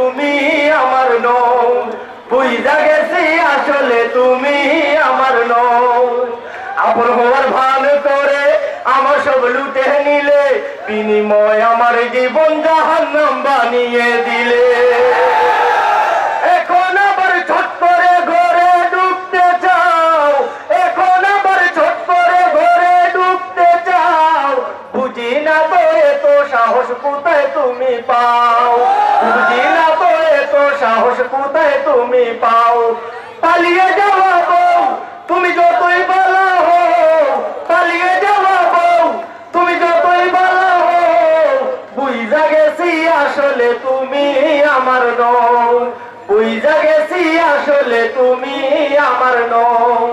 তুমি আমার নও, বুঝা গেছি আসলে তুমি আমার নও। আপন হওয়ার ভান করে আমার সব লুটে নিলে, বিনিময় আমার জীবন জাহান্নাম বানিয়ে দিলে। এখন আবার ছোট করে ঘরে ঢুকতে চাও, এখন আবার ছোট করে ঘরে ঢুকতে চাও। বুঝি না তো এত সাহস কোথায় তুমি পাও, বুঝি না তো এত সাহস কোথায় তুমি পাও। পালিয়ে যাওয়া বউ তুমি যতই বলা হো, পালিয়ে যাওয়া বউ তুমি যতই বলা হো, বুঝা গেছি আসলে তুমি আমার নও, বুঝা গেছি আসলে তুমি আমার নও।